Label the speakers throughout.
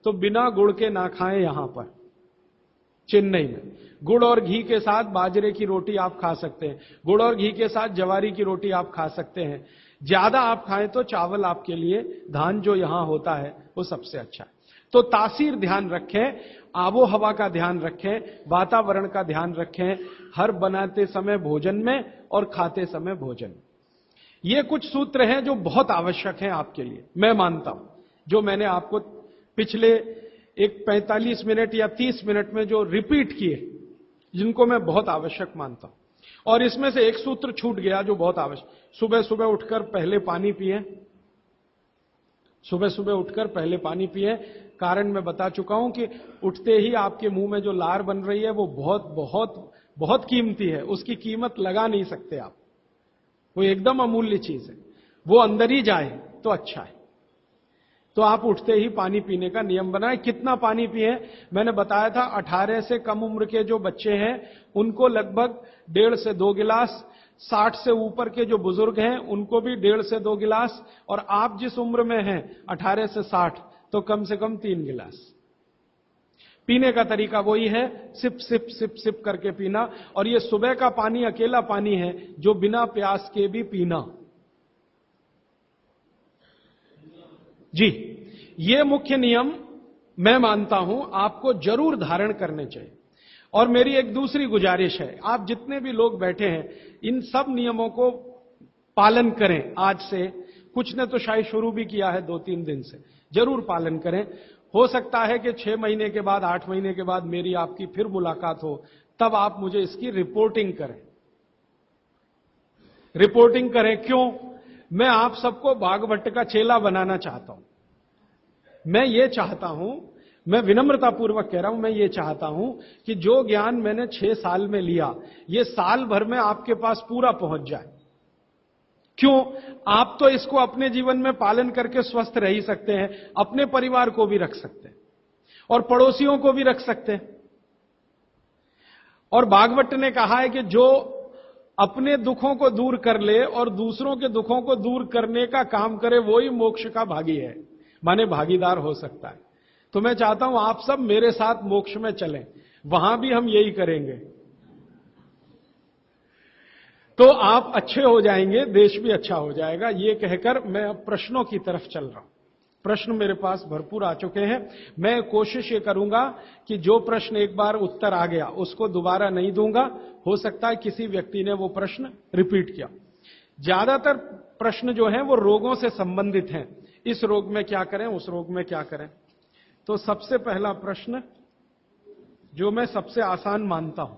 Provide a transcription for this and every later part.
Speaker 1: तो बिना गुड़ के ना खाएं। यहां पर चेन्नई में गुड़ और घी के साथ बाजरे की रोटी आप खा सकते हैं, गुड़ और घी के साथ जवारी की रोटी आप खा सकते हैं। ज्यादा आप खाएं तो चावल आपके लिए, धान जो यहां होता है वो सबसे अच्छा है। तो तासीर ध्यान रखें, आबो हवा का ध्यान रखें, वातावरण का ध्यान रखें, हर बनाते समय भोजन में और खाते समय भोजन में। ये कुछ सूत्र हैं जो बहुत आवश्यक हैं आपके लिए, मैं मानता हूं, जो मैंने आपको पिछले एक 45 मिनट या 30 मिनट में जो रिपीट किए, जिनको मैं बहुत आवश्यक मानता हूं। और इसमें से एक सूत्र छूट गया जो बहुत आवश्यक, सुबह सुबह उठकर पहले पानी पिए, सुबह सुबह उठकर पहले पानी पिए। कारण मैं बता चुका हूं कि उठते ही आपके मुंह में जो लार बन रही है वो बहुत बहुत बहुत कीमती है, उसकी कीमत लगा नहीं सकते आप, वो एकदम अमूल्य चीज है, वो अंदर ही जाए तो अच्छा है। तो आप उठते ही पानी पीने का नियम बनाएं। कितना पानी पिए? मैंने बताया था 18 से कम उम्र के जो बच्चे हैं उनको लगभग 1.5 से 2 गिलास, 60 से ऊपर के जो बुजुर्ग हैं उनको भी 1.5 से 2 गिलास, और आप जिस उम्र में हैं 18 से 60 तो कम से कम 3 गिलास। पीने का तरीका वही है, सिप सिप सिप सिप करके पीना। और ये सुबह का पानी अकेला पानी है जो बिना प्यास के भी पीना। जी, ये मुख्य नियम मैं मानता हूं आपको जरूर धारण करने चाहिए। और मेरी एक दूसरी गुजारिश है, आप जितने भी लोग बैठे हैं इन सब नियमों को पालन करें। आज से कुछ ने तो शायद शुरू भी किया है 2-3 दिन से, जरूर पालन करें। हो सकता है कि 6 महीने के बाद, 8 महीने के बाद मेरी आपकी फिर मुलाकात हो, तब आप मुझे इसकी रिपोर्टिंग करें। रिपोर्टिंग करें क्यों? मैं आप सबको भागवत का चेला बनाना चाहता हूं। मैं ये चाहता हूं, मैं विनम्रतापूर्वक कह रहा हूं, मैं ये चाहता हूं कि जो ज्ञान मैंने 6 साल में लिया, ये साल भर में आपके पास पूरा पहुंच जाए। क्यों? आप तो इसको अपने जीवन में पालन करके स्वस्थ रह ही सकते हैं, अपने परिवार को भी रख सकते हैं और पड़ोसियों को भी रख सकते हैं। और भागवत ने कहा है कि जो अपने दुखों को दूर कर ले और दूसरों के दुखों को दूर करने का काम करे, वो ही मोक्ष का भागी है, माने भागीदार हो सकता है। तो मैं चाहता हूं आप सब मेरे साथ मोक्ष में चलें, वहां भी हम यही करेंगे तो आप अच्छे हो जाएंगे, देश भी अच्छा हो जाएगा। ये कहकर मैं अब प्रश्नों की तरफ चल रहा हूं। प्रश्न मेरे पास भरपूर आ चुके हैं। मैं कोशिश ये करूंगा कि जो प्रश्न एक बार उत्तर आ गया उसको दोबारा नहीं दूंगा। हो सकता है किसी व्यक्ति ने वो प्रश्न रिपीट किया। ज्यादातर प्रश्न जो हैं वो रोगों से संबंधित हैं, इस रोग में क्या करें, उस रोग में क्या करें। तो सबसे पहला प्रश्न जो मैं सबसे आसान मानता हूं,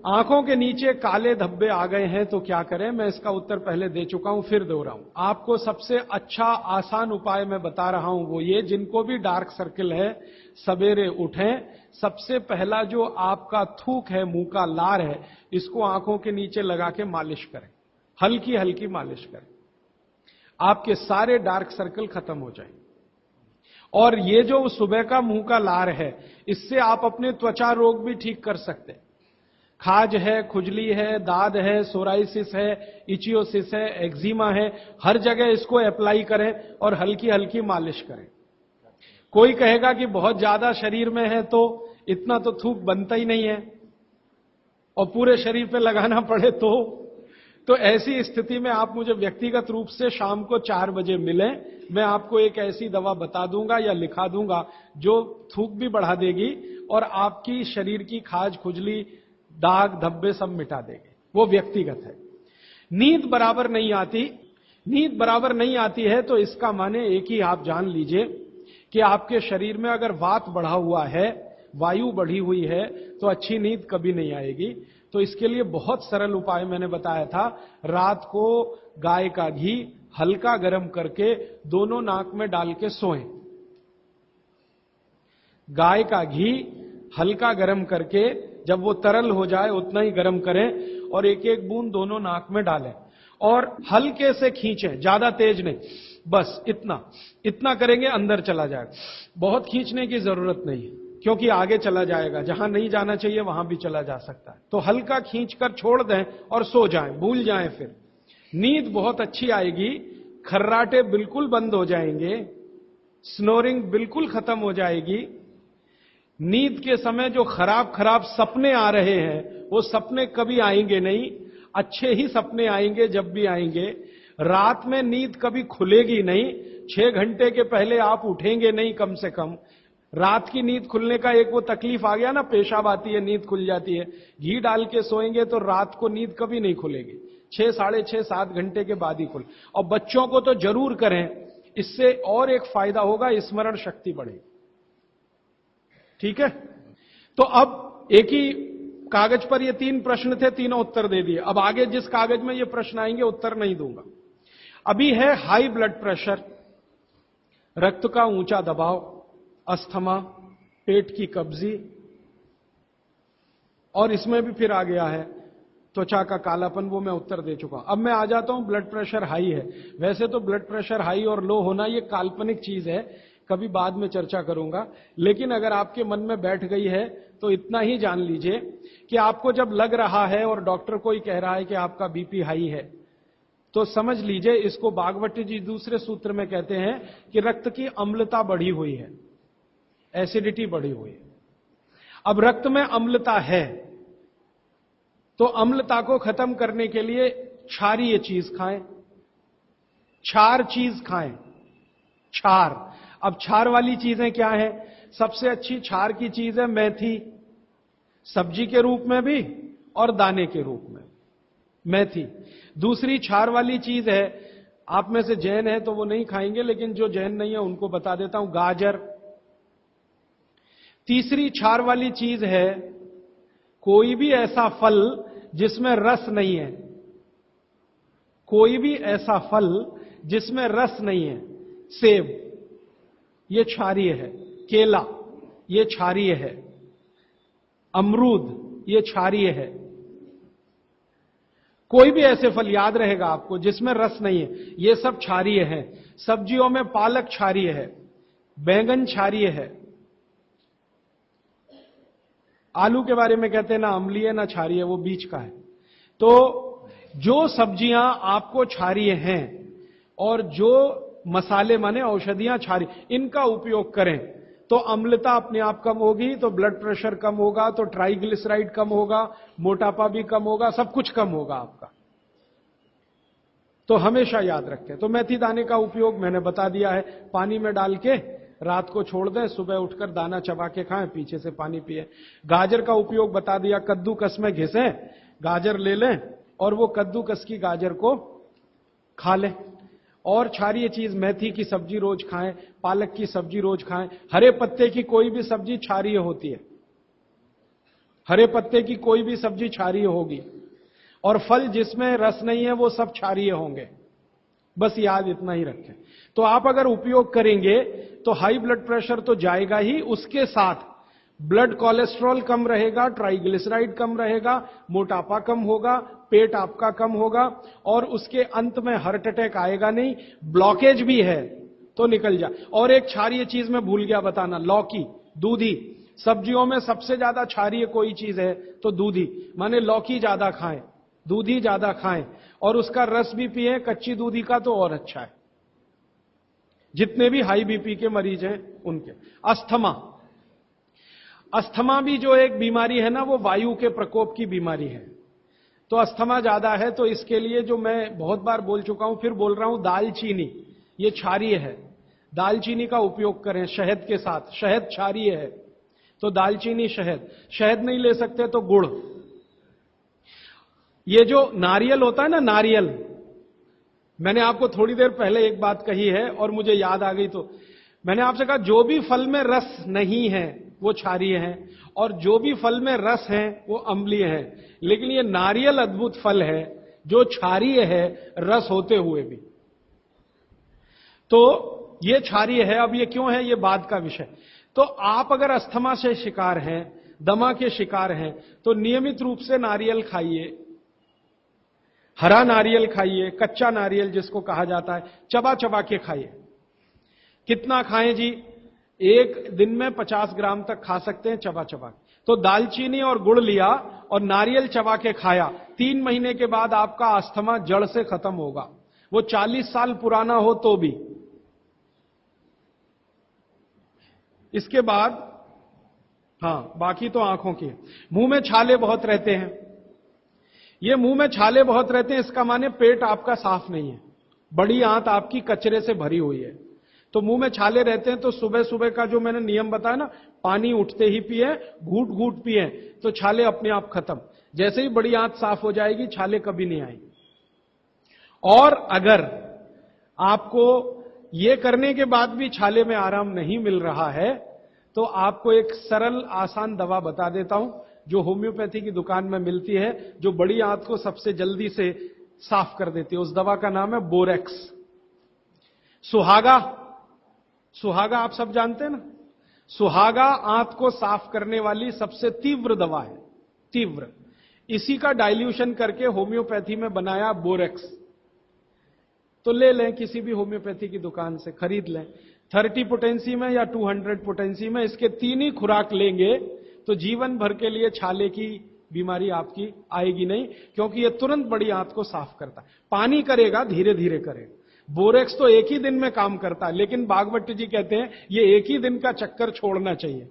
Speaker 1: आंखों के नीचे काले धब्बे आ गए हैं तो क्या करें। मैं इसका उत्तर पहले दे चुका हूं, फिर दे रहा हूं। आपको सबसे अच्छा आसान उपाय मैं बता रहा हूं, वो ये, जिनको भी डार्क सर्किल है सवेरे उठें, सबसे पहला जो आपका थूक है, मुंह का लार है, इसको आंखों के नीचे लगा के मालिश करें, हल्की हल्की मालिश करें। आपके सारे डार्क सर्कल खत्म हो जाएंगे। और ये जो सुबह का मुंह का लार है, इससे आप अपने त्वचा रोग भी ठीक कर सकते हैं। खाज है, खुजली है, दाद है, सोराइसिस है, इचियोसिस है, एक्जिमा है, हर जगह इसको अप्लाई करें और हल्की हल्की मालिश करें। कोई कहेगा कि बहुत ज्यादा शरीर में है तो इतना तो थूक बनता ही नहीं है और पूरे शरीर पे लगाना पड़े तो ऐसी स्थिति में आप मुझे व्यक्तिगत रूप से शाम को 4 बजे मिलें। मैं आपको एक ऐसी दवा बता दूंगा या लिखा दूंगा जो थूक भी बढ़ा देगी और आपकी शरीर की खाज, खुजली, दाग, धब्बे सब मिटा देंगे। वो व्यक्तिगत है। नींद बराबर नहीं आती, नींद बराबर नहीं आती है तो इसका माने एक ही आप जान लीजिए कि आपके शरीर में अगर वात बढ़ा हुआ है, वायु बढ़ी हुई है, तो अच्छी नींद कभी नहीं आएगी। तो इसके लिए बहुत सरल उपाय मैंने बताया था। रात को गाय का घी हल्का गर्म करके दोनों नाक में डाल के सोएं। गाय का घी हल्का गर्म करके, जब वो तरल हो जाए उतना ही गर्म करें और एक एक बूंद दोनों नाक में डालें और हल्के से खींचें, ज्यादा तेज नहीं, बस इतना करेंगे अंदर चला जाएगा। बहुत खींचने की जरूरत नहीं है क्योंकि आगे चला जाएगा, जहां नहीं जाना चाहिए वहां भी चला जा सकता है। तो हल्का खींचकर छोड़ दें और सो जाएं, भूल जाएं। फिर नींद बहुत अच्छी आएगी, खर्राटे बिल्कुल बंद हो जाएंगे, स्नोरिंग बिल्कुल खत्म हो जाएगी। नींद के समय जो खराब खराब सपने आ रहे हैं वो सपने कभी आएंगे नहीं, अच्छे ही सपने आएंगे जब भी आएंगे। रात में नींद कभी खुलेगी नहीं, 6 घंटे के पहले आप उठेंगे नहीं कम से कम। रात की नींद खुलने का एक वो तकलीफ आ गया ना, पेशाब आती है नींद खुल जाती है। घी डाल के सोएंगे तो रात को नींद कभी नहीं खुलेगी, 6, साढ़े 6, 7 घंटे के बाद ही खुल। और बच्चों को तो जरूर करें, इससे और एक फायदा होगा, स्मरण शक्ति बढ़ेगी। ठीक है, तो अब एक ही कागज पर ये 3 प्रश्न थे, तीनों उत्तर दे दिए। अब आगे जिस कागज में ये प्रश्न आएंगे उत्तर नहीं दूंगा। अभी है हाई ब्लड प्रेशर, रक्त का ऊंचा दबाव, अस्थमा, पेट की कब्जी, और इसमें भी फिर आ गया है त्वचा का कालापन, वो मैं उत्तर दे चुका हूं। अब मैं आ जाता हूं, ब्लड प्रेशर हाई है। वैसे तो ब्लड प्रेशर हाई और लो होना ये काल्पनिक चीज है, कभी बाद में चर्चा करूंगा, लेकिन अगर आपके मन में बैठ गई है तो इतना ही जान लीजिए कि आपको जब लग रहा है और डॉक्टर को ही कह रहा है कि आपका बीपी हाई है, तो समझ लीजिए इसको बागवती जी दूसरे सूत्र में कहते हैं कि रक्त की अम्लता बढ़ी हुई है, एसिडिटी बढ़ी हुई है। अब रक्त में अम्लता है तो अम्लता को खत्म करने के लिए क्षारीय चीज खाएं, क्षार चीज खाएं, क्षार। अब क्षार वाली चीजें क्या है? सबसे अच्छी क्षार की चीज है मेथी, सब्जी के रूप में भी और दाने के रूप में मेथी। दूसरी क्षार वाली चीज है, आप में से जैन है तो वो नहीं खाएंगे, लेकिन जो जैन नहीं है उनको बता देता हूं, गाजर। तीसरी क्षार वाली चीज है कोई भी ऐसा फल जिसमें रस नहीं है, कोई भी ऐसा फल जिसमें रस नहीं है। सेब ये क्षारीय है, केला ये क्षारीय है, अमरूद ये क्षारीय है। कोई भी ऐसे फल याद रहेगा आपको जिसमें रस नहीं है, ये सब क्षारीय है। सब्जियों में पालक क्षारीय है, बैंगन क्षारीय है। आलू के बारे में कहते हैं ना अम्लीय ना क्षारीय, वो बीच का है। तो जो सब्जियां आपको क्षारीय हैं और जो मसाले माने औषधियां क्षारीय, इनका उपयोग करें तो अम्लता अपने आप कम होगी, तो ब्लड प्रेशर कम होगा, तो ट्राइग्लिसराइड कम होगा, मोटापा भी कम होगा, सब कुछ कम होगा आपका। तो हमेशा याद रखें। तो मेथी दाने का उपयोग मैंने बता दिया है, पानी में डाल के रात को छोड़ दें, सुबह उठकर दाना चबा के खाएं, पीछे से पानी पिए। गाजर का उपयोग बता दिया, कद्दूकस में घिसें, गाजर ले लें और वो कद्दूकस की गाजर को खा लें। और क्षारीय चीज मेथी की सब्जी रोज खाएं, पालक की सब्जी रोज खाएं। हरे पत्ते की कोई भी सब्जी क्षारीय होती है, हरे पत्ते की कोई भी सब्जी क्षारीय होगी, और फल जिसमें रस नहीं है वो सब क्षारीय होंगे। बस याद इतना ही रखें। तो आप अगर उपयोग करेंगे तो हाई ब्लड प्रेशर तो जाएगा ही, उसके साथ ब्लड कोलेस्ट्रॉल कम रहेगा, ट्राइग्लिसराइड कम रहेगा, मोटापा कम होगा, पेट आपका कम होगा, और उसके अंत में हार्ट अटैक आएगा नहीं। ब्लॉकेज भी है तो निकल जाए। और एक क्षारीय चीज मैं भूल गया बताना, लौकी, दूधी। सब्जियों में सबसे ज्यादा क्षारीय कोई चीज है तो दूधी, माने लौकी ज्यादा खाएं, दूधी ज्यादा खाएं, और उसका रस भी पिए, कच्ची दूधी का तो और अच्छा है। जितने भी हाई बीपी के मरीज हैं उनके। अस्थमा, अस्थमा भी जो एक बीमारी है ना, वो वायु के प्रकोप की बीमारी है। तो अस्थमा ज्यादा है तो इसके लिए जो मैं बहुत बार बोल चुका हूं, फिर बोल रहा हूं, दालचीनी ये क्षारीय है, दालचीनी का उपयोग करें शहद के साथ। शहद क्षारीय है तो दालचीनी, शहद। शहद नहीं ले सकते तो गुड़। ये जो नारियल होता है ना, नारियल, मैंने आपको थोड़ी देर पहले एक बात कही है और मुझे याद आ गई, तो मैंने आपसे कहा जो भी फल में रस नहीं है वो क्षारीय है, और जो भी फल में रस है वो अम्लीय है। लेकिन ये नारियल अद्भुत फल है जो क्षारीय है रस होते हुए भी, तो ये क्षारीय है। अब ये क्यों है, ये बाद का विषय। तो आप अगर अस्थमा से शिकार हैं, दमा के शिकार हैं, तो नियमित रूप से नारियल खाइए, हरा नारियल खाइए, कच्चा नारियल जिसको कहा जाता है, चबा चबा के खाइए। कितना खाएं जी? एक दिन में 50 ग्राम तक खा सकते हैं चबा चबा। तो दालचीनी और गुड़ लिया और नारियल चबा के खाया, 3 महीने के बाद आपका अस्थमा जड़ से खत्म होगा, वो 40 साल पुराना हो तो भी। इसके बाद, हाँ, बाकी तो आंखों की। मुंह में छाले बहुत रहते हैं। ये मुंह में छाले बहुत रहते हैं, इसका माने पेट आपका साफ नहीं है, बड़ी आंत आपकी कचरे से भरी हुई है। तो मुंह में छाले रहते हैं तो सुबह सुबह का जो मैंने नियम बताया ना, पानी उठते ही पिए, घूट घूट पिए, तो छाले अपने आप खत्म। जैसे ही बड़ी आंत साफ हो जाएगी, छाले कभी नहीं आएंगे। और अगर आपको ये करने के बाद भी छाले में आराम नहीं मिल रहा है, तो आपको एक सरल आसान दवा बता देता हूं, जो होम्योपैथी की दुकान में मिलती है, जो बड़ी आंत को सबसे जल्दी से साफ कर देती है। उस दवा का नाम है बोरेक्स। सुहागा, सुहागा आप सब जानते हैं ना, सुहागा आंत को साफ करने वाली सबसे तीव्र दवा है, तीव्र। इसी का डाइल्यूशन करके होम्योपैथी में बनाया बोरेक्स। तो ले लें, किसी भी होम्योपैथी की दुकान से खरीद लें, 30 पोटेंसी में या 200 पोटेंसी में। इसके 3 ही खुराक लेंगे तो जीवन भर के लिए छाले की बीमारी आपकी आएगी नहीं, क्योंकि यह तुरंत बड़ी आंत को साफ करता है। पानी करेगा, धीरे धीरे करेगा। बोरेक्स तो एक ही दिन में काम करता है, लेकिन भागवत जी कहते हैं ये एक ही दिन का चक्कर छोड़ना चाहिए,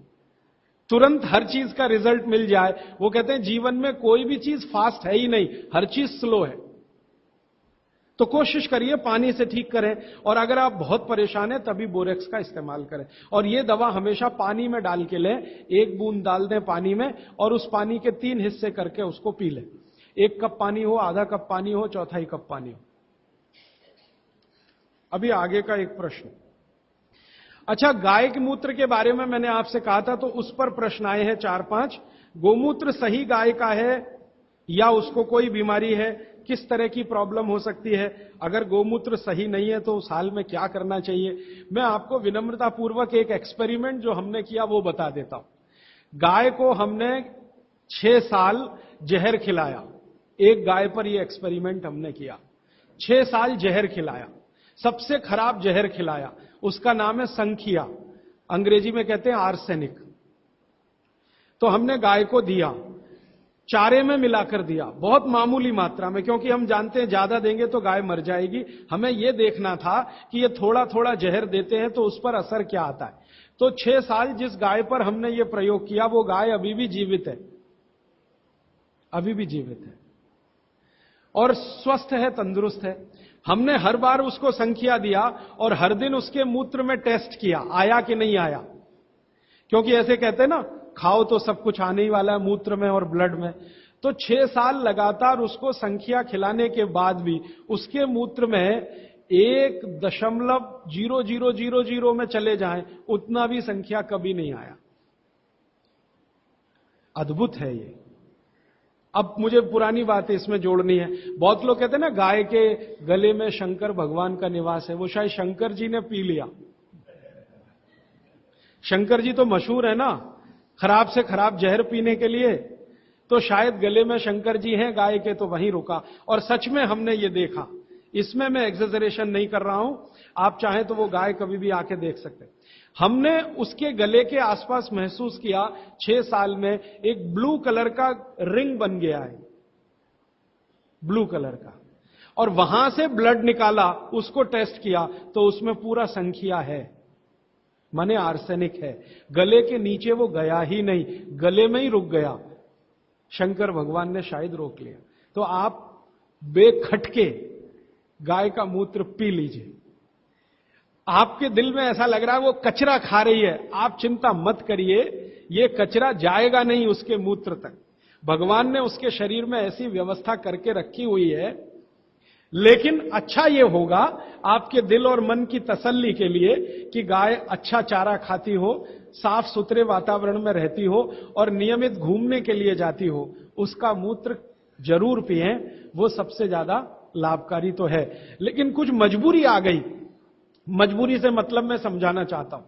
Speaker 1: तुरंत हर चीज का रिजल्ट मिल जाए। वो कहते हैं जीवन में कोई भी चीज फास्ट है ही नहीं, हर चीज स्लो है। तो कोशिश करिए पानी से ठीक करें, और अगर आप बहुत परेशान हैं तभी बोरेक्स का इस्तेमाल करें। और यह दवा हमेशा पानी में डाल के लें, 1 बूंद डाल दें पानी में, और उस पानी के 3 हिस्से करके उसको पी लें। 1 कप पानी हो, आधा कप पानी हो, 1/4 कप पानी हो। अभी आगे का एक प्रश्न। अच्छा, गाय के मूत्र के बारे में मैंने आपसे कहा था, तो उस पर प्रश्न आए हैं 4-5। गोमूत्र सही गाय का है या उसको कोई बीमारी है? किस तरह की प्रॉब्लम हो सकती है? अगर गोमूत्र सही नहीं है तो उस हाल में क्या करना चाहिए? मैं आपको विनम्रता पूर्वक एक एक्सपेरिमेंट जो हमने किया वो बता देता हूं। गाय को हमने 6 साल जहर खिलाया। एक गाय पर यह एक्सपेरिमेंट हमने किया, 6 साल जहर खिलाया, सबसे खराब जहर खिलाया। उसका नाम है संखिया, अंग्रेजी में कहते हैं आर्सेनिक। तो हमने गाय को दिया, चारे में मिलाकर दिया, बहुत मामूली मात्रा में, क्योंकि हम जानते हैं ज्यादा देंगे तो गाय मर जाएगी। हमें यह देखना था कि ये थोड़ा थोड़ा जहर देते हैं तो उस पर असर क्या आता है। तो 6 साल जिस गाय पर हमने ये प्रयोग किया, वो गाय अभी भी जीवित है, अभी भी जीवित है और स्वस्थ है, तंदुरुस्त है। हमने हर बार उसको संख्या दिया और हर दिन उसके मूत्र में टेस्ट किया, आया कि नहीं आया। क्योंकि ऐसे कहते हैं ना, खाओ तो सब कुछ आने ही वाला है मूत्र में और ब्लड में। तो 6 साल लगातार उसको संख्या खिलाने के बाद भी उसके मूत्र में 1.0000 में चले जाएं, उतना भी संख्या कभी नहीं आया। अद्भुत है ये। अब मुझे पुरानी बात इसमें जोड़नी है। बहुत लोग कहते हैं ना, गाय के गले में शंकर भगवान का निवास है। वो शायद शंकर जी ने पी लिया। शंकर जी तो मशहूर है ना, खराब से खराब जहर पीने के लिए। तो शायद गले में शंकर जी हैं गाय के, तो वहीं रुका। और सच में हमने ये देखा, इसमें मैं एक्सेजरेशन नहीं कर रहा हूं। आप चाहें तो वो गाय कभी भी आके देख सकते हैं। हमने उसके गले के आसपास महसूस किया 6 साल में एक ब्लू कलर का रिंग बन गया है, ब्लू कलर का। और वहां से ब्लड निकाला, उसको टेस्ट किया तो उसमें पूरा संख्या है, माने आर्सेनिक है। गले के नीचे वो गया ही नहीं, गले में ही रुक गया। शंकर भगवान ने शायद रोक लिया। तो आप बेखटके गाय का मूत्र पी लीजिए। आपके दिल में ऐसा लग रहा है वो कचरा खा रही है, आप चिंता मत करिए, ये कचरा जाएगा नहीं उसके मूत्र तक। भगवान ने उसके शरीर में ऐसी व्यवस्था करके रखी हुई है। लेकिन अच्छा ये होगा आपके दिल और मन की तसल्ली के लिए कि गाय अच्छा चारा खाती हो, साफ सुथरे वातावरण में रहती हो और नियमित घूमने के लिए जाती हो, उसका मूत्र जरूर पिएं, वो सबसे ज्यादा लाभकारी तो है। लेकिन कुछ मजबूरी आ गई, मजबूरी से मतलब मैं समझाना चाहता हूं।